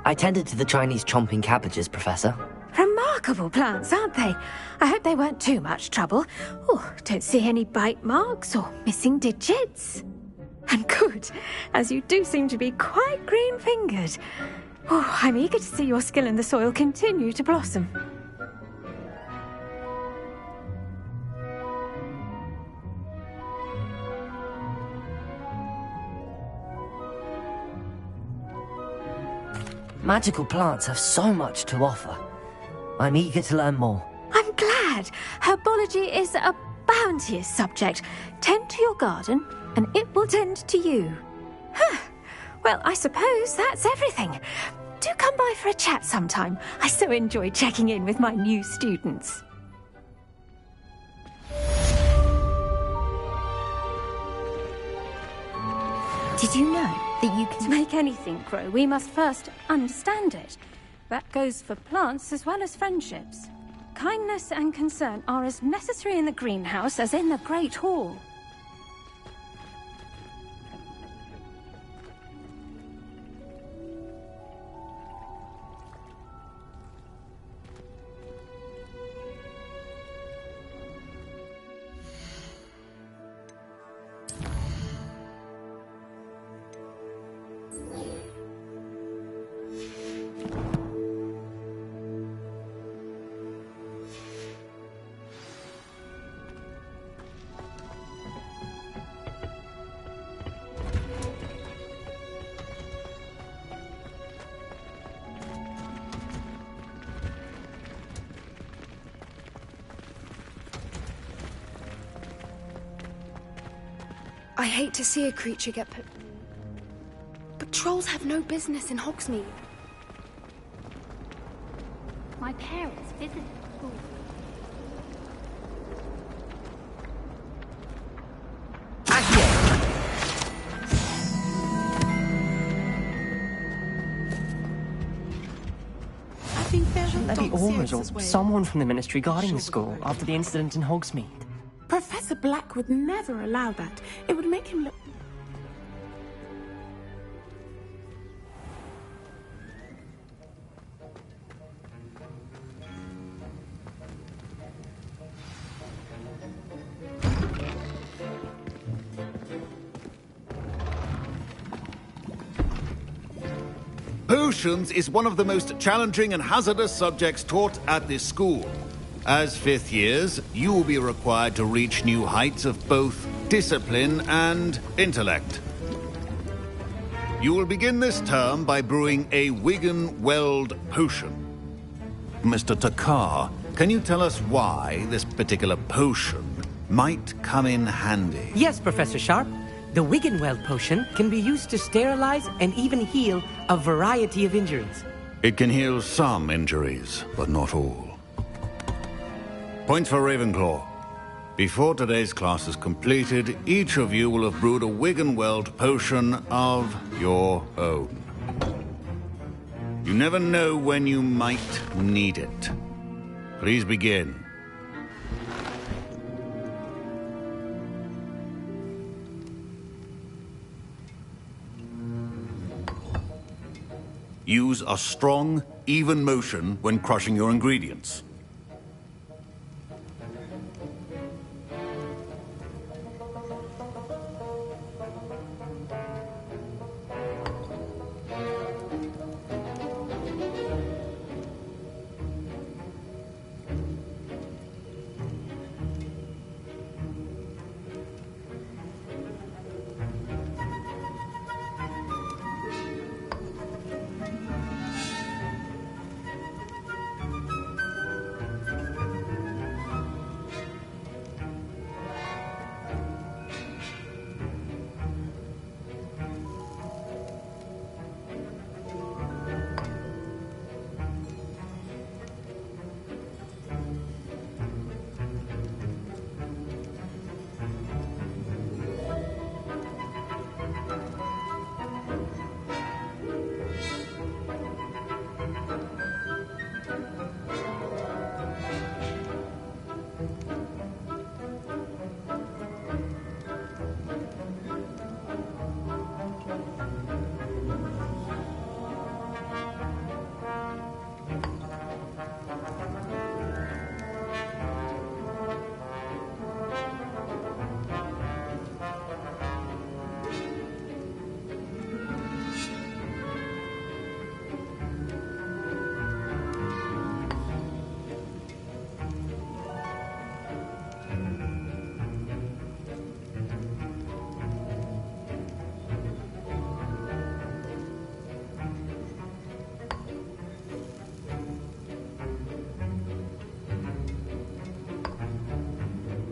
I tended to the Chinese chomping cabbages, Professor. Remarkable plants, aren't they? I hope they weren't too much trouble. Oh, don't see any bite marks or missing digits. And good, as you do seem to be quite green-fingered. Oh, I'm eager to see your skill in the soil continue to blossom. Magical plants have so much to offer. I'm eager to learn more. I'm glad. Herbology is a bounteous subject. Tend to your garden, and it will tend to you. Huh. Well, I suppose that's everything. Do come by for a chat sometime. I so enjoy checking in with my new students. Did you know that you can make anything grow? We must first understand it. That goes for plants as well as friendships. Kindness and concern are as necessary in the greenhouse as in the Great Hall. I hate to see a creature get put... But trolls have no business in Hogsmeade. My parents visited school. Lady Ormond or someone from the Ministry guarding the school after the incident in Hogsmeade. Professor Black would never allow that. It would make him look... Potions is one of the most challenging and hazardous subjects taught at this school. As fifth years, you will be required to reach new heights of both discipline and intellect. You will begin this term by brewing a Wigan-Weld potion. Mr. Takar, can you tell us why this particular potion might come in handy? Yes, Professor Sharp. The Wigan-Weld potion can be used to sterilize and even heal a variety of injuries. It can heal some injuries, but not all. Points for Ravenclaw. Before today's class is completed, each of you will have brewed a Wigan-Weld potion of your own. You never know when you might need it. Please begin. Use a strong, even motion when crushing your ingredients.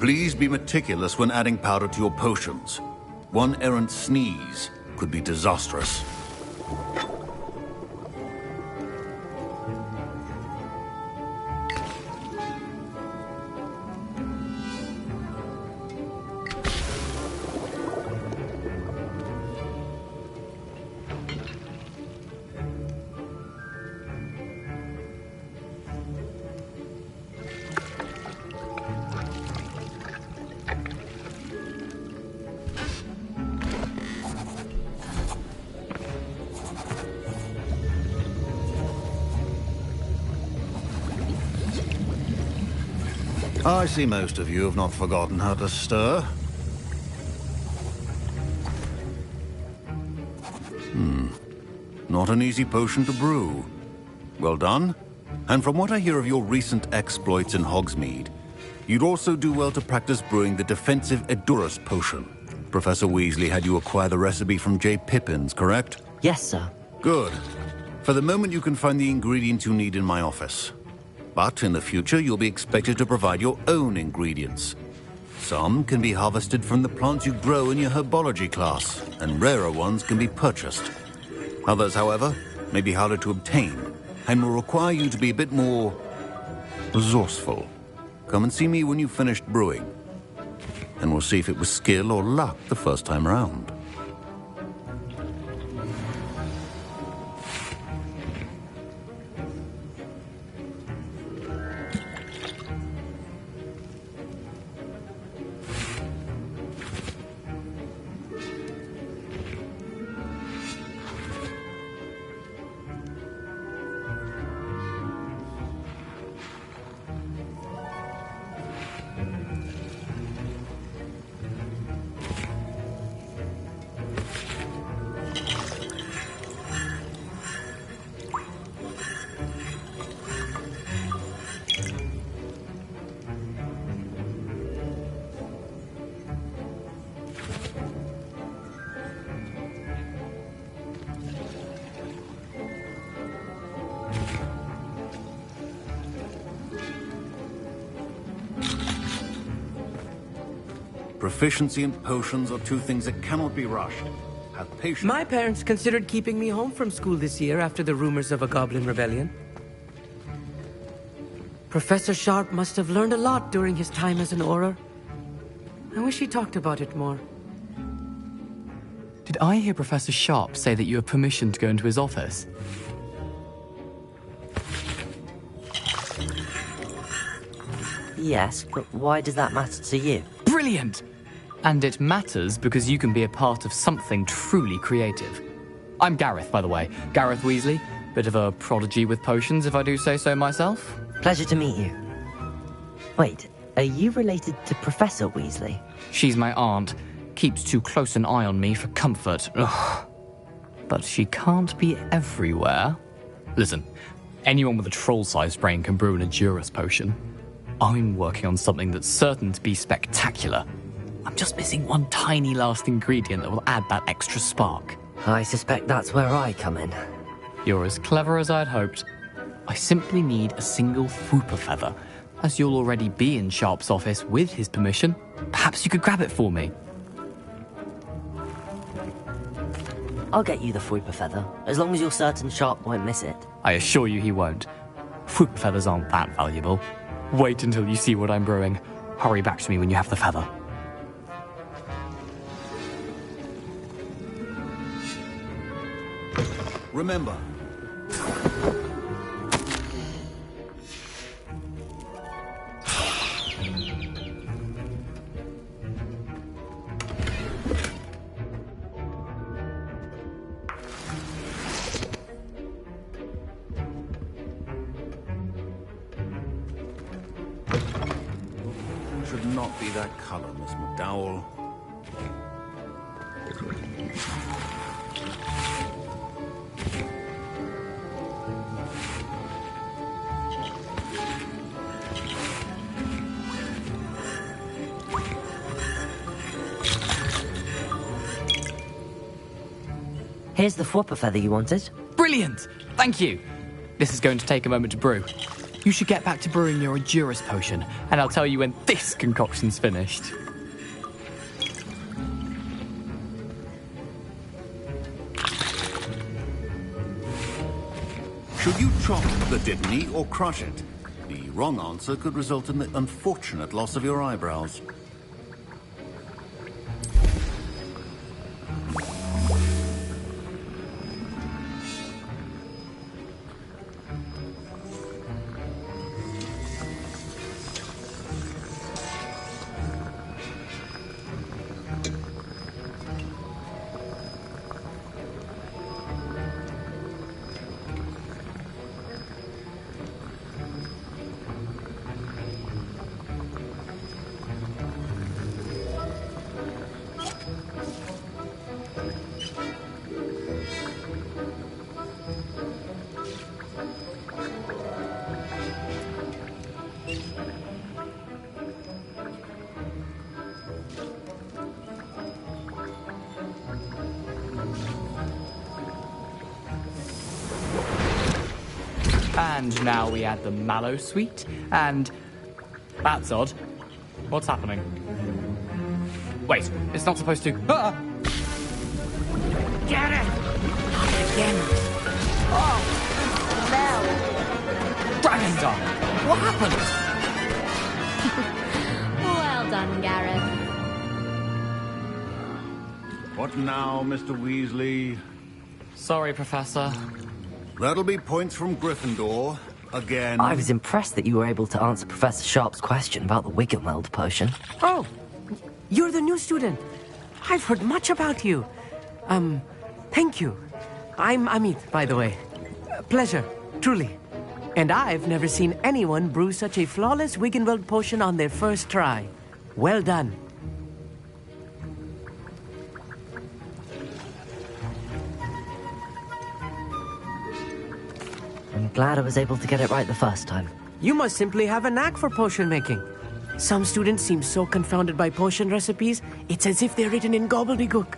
Please be meticulous when adding powder to your potions. One errant sneeze could be disastrous. I see most of you have not forgotten how to stir. Not an easy potion to brew. Well done. And from what I hear of your recent exploits in Hogsmeade, you'd also do well to practice brewing the defensive Edurus potion. Professor Weasley had you acquire the recipe from J. Pippin's, correct? Yes, sir. Good. For the moment, you can find the ingredients you need in my office. But in the future, you'll be expected to provide your own ingredients. Some can be harvested from the plants you grow in your herbology class, and rarer ones can be purchased. Others, however, may be harder to obtain, and will require you to be a bit more resourceful. Come and see me when you've finished brewing, and we'll see if it was skill or luck the first time around. Proficiency and potions are two things that cannot be rushed. Have patience. My parents considered keeping me home from school this year after the rumors of a goblin rebellion. Professor Sharp must have learned a lot during his time as an Auror. I wish he talked about it more. Did I hear Professor Sharp say that you have permission to go into his office? Yes, but why does that matter to you? Brilliant! And it matters because you can be a part of something truly creative. I'm Gareth, by the way. Gareth Weasley. Bit of a prodigy with potions, if I do say so myself. Pleasure to meet you. Wait, are you related to Professor Weasley? She's my aunt. Keeps too close an eye on me for comfort. Ugh. But she can't be everywhere. Listen, anyone with a troll-sized brain can brew an Edurus potion. I'm working on something that's certain to be spectacular. I'm just missing one tiny last ingredient that will add that extra spark. I suspect that's where I come in. You're as clever as I'd hoped. I simply need a single Whooper feather. As you'll already be in Sharp's office with his permission, perhaps you could grab it for me. I'll get you the Whooper feather, as long as you're certain Sharp won't miss it. I assure you he won't. Whooper feathers aren't that valuable. Wait until you see what I'm brewing. Hurry back to me when you have the feather. Remember. Should not be that color, Miss McDowell. Here's the Whooper feather you wanted. Brilliant! Thank you! This is going to take a moment to brew. You should get back to brewing your Endurance potion, and I'll tell you when this concoction's finished. Should you chop the Dittany or crush it? The wrong answer could result in the unfortunate loss of your eyebrows. And now we add the mallow sweet, and... That's odd. What's happening? Wait, it's not supposed to... Ah! Get it! Again. Oh, no. Dragon Dog! What happened? Well done, Gareth. What now, Mr. Weasley? Sorry, Professor. That'll be points from Gryffindor. Again. I was impressed that you were able to answer Professor Sharp's question about the Wiggenweld potion. Oh, you're the new student. I've heard much about you. Thank you. I'm Amit, by the way. Pleasure, truly. And I've never seen anyone brew such a flawless Wiggenweld potion on their first try. Well done. I'm glad I was able to get it right the first time. You must simply have a knack for potion making. Some students seem so confounded by potion recipes, it's as if they're written in gobbledygook.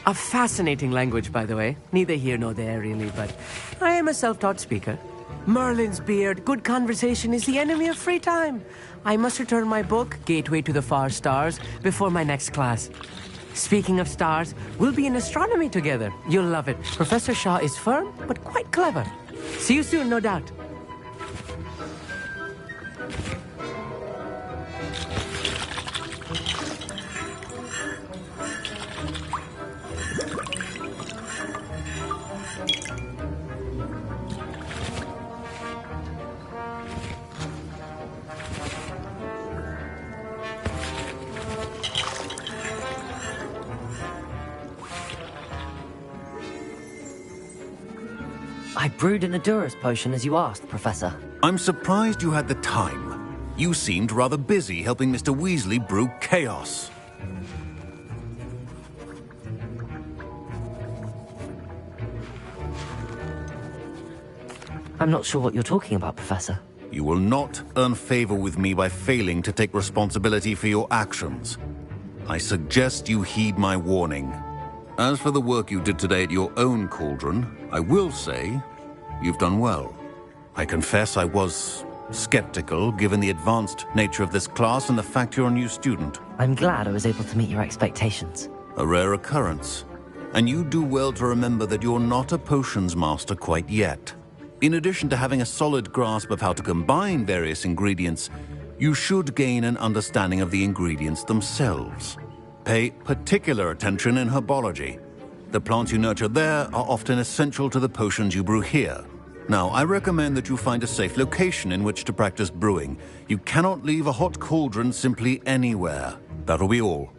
A fascinating language, by the way. Neither here nor there, really, but I am a self-taught speaker. Merlin's beard, good conversation is the enemy of free time. I must return my book, Gateway to the Far Stars, before my next class. Speaking of stars, we'll be in astronomy together. You'll love it. Professor Shaw is firm, but quite clever. See you soon, no doubt. I brewed an Endurance potion as you asked, Professor. I'm surprised you had the time. You seemed rather busy helping Mr. Weasley brew chaos. I'm not sure what you're talking about, Professor. You will not earn favor with me by failing to take responsibility for your actions. I suggest you heed my warning. As for the work you did today at your own cauldron, I will say you've done well. I confess I was skeptical, given the advanced nature of this class and the fact you're a new student. I'm glad I was able to meet your expectations. A rare occurrence. And you do well to remember that you're not a potions master quite yet. In addition to having a solid grasp of how to combine various ingredients, you should gain an understanding of the ingredients themselves. Pay particular attention in herbology. The plants you nurture there are often essential to the potions you brew here. Now, I recommend that you find a safe location in which to practice brewing. You cannot leave a hot cauldron simply anywhere. That'll be all.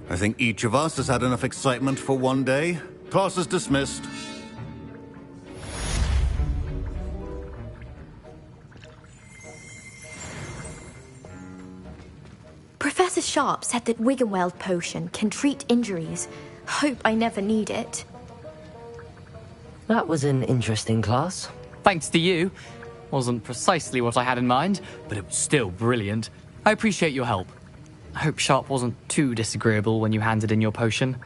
I think each of us has had enough excitement for one day. Class is dismissed. Professor Sharp said that Wiggenweld potion can treat injuries. Hope I never need it. That was an interesting class. Thanks to you. Wasn't precisely what I had in mind, but it was still brilliant. I appreciate your help. I hope Sharp wasn't too disagreeable when you handed in your potion.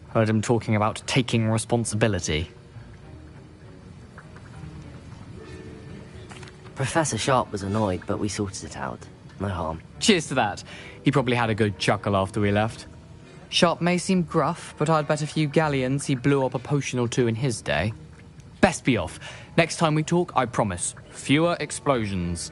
Heard him talking about taking responsibility. Professor Sharp was annoyed, but we sorted it out. No harm. Cheers to that. He probably had a good chuckle after we left. Sharp may seem gruff, but I'd bet a few galleons he blew up a potion or two in his day. Best be off. Next time we talk, I promise, fewer explosions.